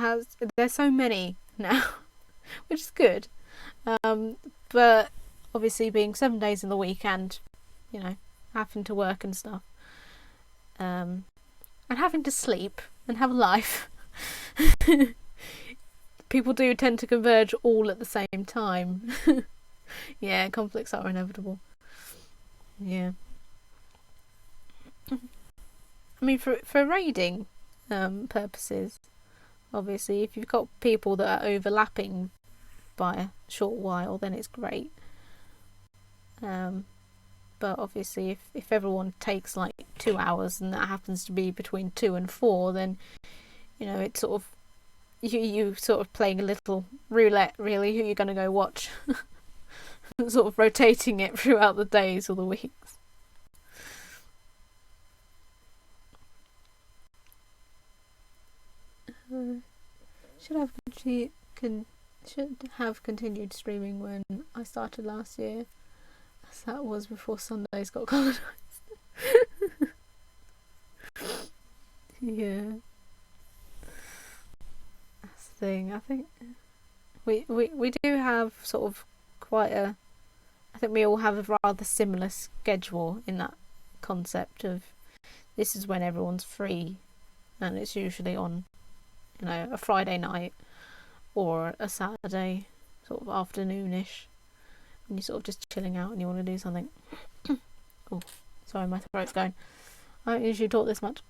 there's so many now, which is good. But obviously being 7 days in the week and having to work and stuff, and having to sleep and have a life, people do tend to converge all at the same time. Yeah, conflicts are inevitable. Yeah. I mean, for raiding purposes, obviously, if you've got people that are overlapping by a short while, then it's great. But obviously, if everyone takes like 2 hours and that happens to be between 2 and 4, then it's sort of you sort of playing a little roulette, really, who you're going to go watch. Sort of rotating it throughout the days or the weeks. Should have continued streaming when I started last year, as that was before Sundays got colonised. Yeah, that's the thing. I think we do have sort of quite a. I think we all have a rather similar schedule in that concept of this is when everyone's free, and it's usually on, a Friday night or a Saturday sort of afternoonish, and you're sort of just chilling out and you want to do something. Oh, sorry, my throat's going. I don't usually talk this much.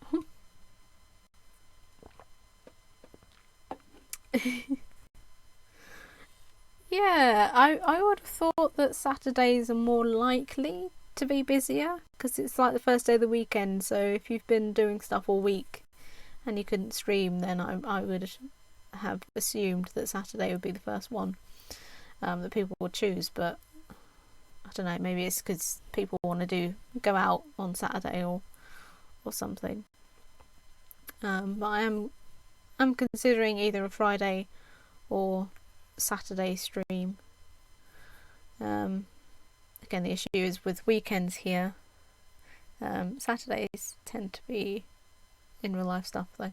Yeah, I would have thought that Saturdays are more likely to be busier because it's like the first day of the weekend. So if you've been doing stuff all week and you couldn't stream, then I would have assumed that Saturday would be the first one that people would choose. But I don't know, maybe it's because people want to go out on Saturday or something. But I'm considering either a Friday or Saturday stream. Again, the issue is with weekends here. Saturdays tend to be in real life stuff, though.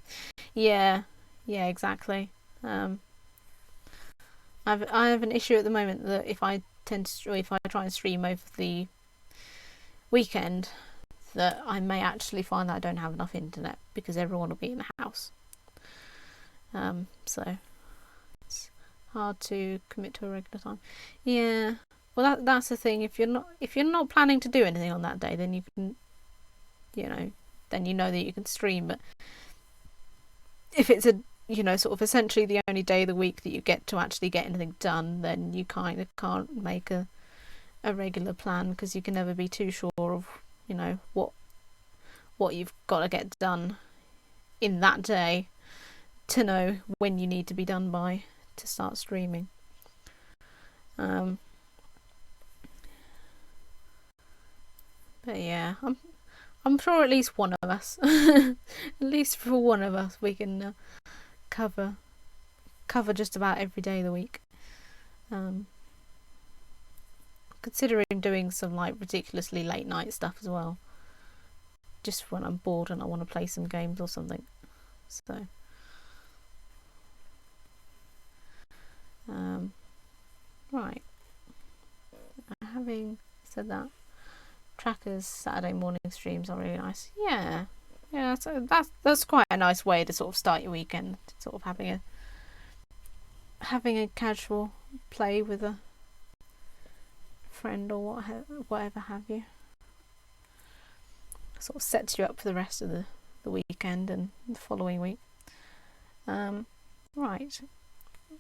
Yeah, exactly. I have an issue at the moment that if I try and stream over the weekend, that I may actually find that I don't have enough internet because everyone will be in the house. So it's hard to commit to a regular time. Yeah. Well, that's the thing. If you're not planning to do anything on that day, then you can, then you know that you can stream. But if it's sort of essentially the only day of the week that you get to actually get anything done, then you kind of can't make a regular plan because you can never be too sure of, what you've got to get done in that day to know when you need to be done by to start streaming. But yeah, I'm sure at least one of us, at least for one of us, we can cover just about every day of the week. Considering doing some like ridiculously late night stuff as well, just when I'm bored and I want to play some games or something. So right, having said that, Tracker's Saturday morning streams are really nice. Yeah, so that's quite a nice way to sort of start your weekend, sort of having a casual play with a friend or whatever have you. Sort of sets you up for the rest of the weekend and the following week. Right,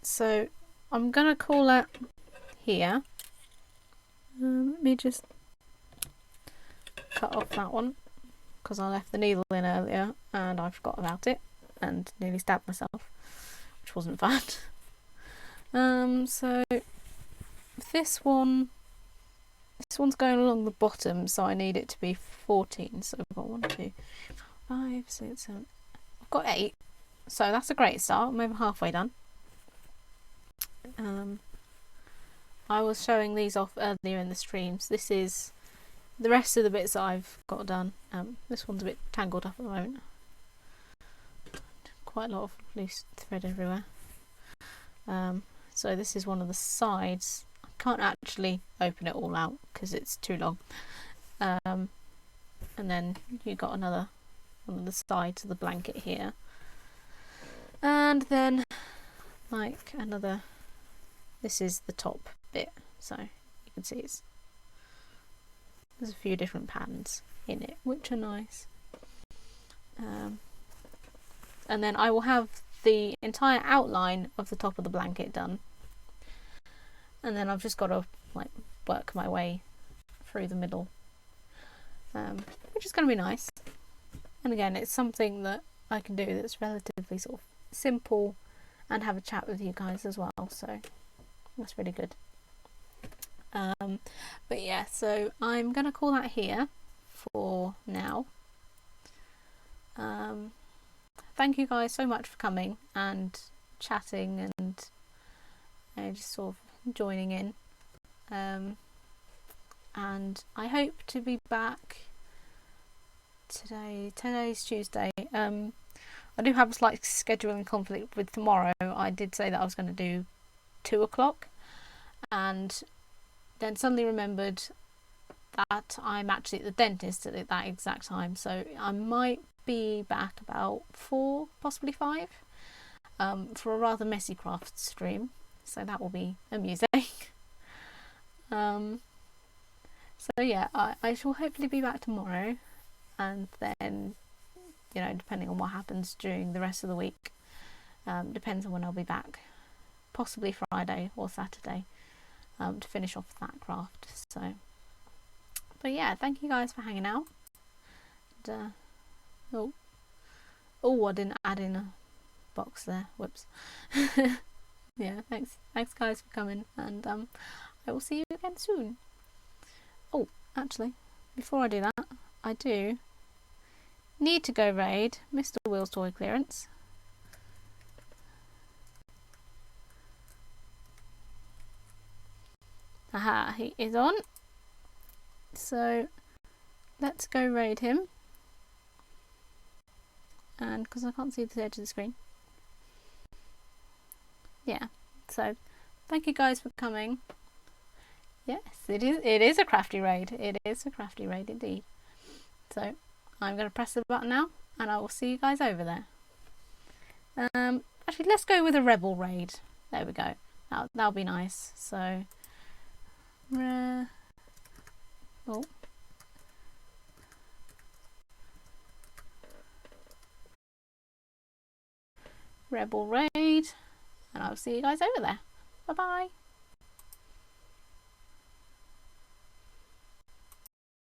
so I'm gonna call it here. Let me just cut off that one because I left the needle in earlier and I forgot about it and nearly stabbed myself, which wasn't fun. So this one's going along the bottom, so I need it to be 14. So I've got 1, 2, 5, 6, 7. I've got 8, so that's a great start. I'm over halfway done. I was showing these off earlier in the streams. This is the rest of the bits that I've got done. This one's a bit tangled up at the moment. Quite a lot of loose thread everywhere. So this is one of the sides. I can't actually open it all out because it's too long. And then you got another on the sides of the blanket here, and then like another, this is the top bit, so you can see there's a few different patterns in it which are nice. And then I will have the entire outline of the top of the blanket done, and then I've just got to like work my way through the middle, which is going to be nice. And again, it's something that I can do that's relatively sort of simple and have a chat with you guys as well, so that's really good. But yeah, so I'm going to call that here for now. Thank you guys so much for coming and chatting and just sort of joining in. And I hope to be back today's Tuesday. I do have a slight scheduling conflict with tomorrow. I did say that I was going to do 2 o'clock, and then suddenly remembered that I'm actually at the dentist at that exact time, so I might be back about 4, possibly 5, for a rather messy craft stream, so that will be amusing. So yeah, I shall hopefully be back tomorrow, and then, you know, depending on what happens during the rest of the week, depends on when I'll be back, possibly Friday or Saturday, to finish off that craft. So, but yeah, thank you guys for hanging out. And, oh, I didn't add in a box there. Whoops. Yeah, thanks guys for coming, and I will see you again soon. Oh, actually, before I do that, I do need to go raid Mr. Will's toy clearance. Aha, he is on. So let's go raid him. And because I can't see the edge of the screen. Yeah, so thank you guys for coming. Yes, it is a crafty raid. It is a crafty raid indeed. So I'm going to press the button now, and I will see you guys over there. Actually, let's go with a rebel raid. There we go. That'll be nice. So, oh. Rebel raid, and I'll see you guys over there. Bye bye.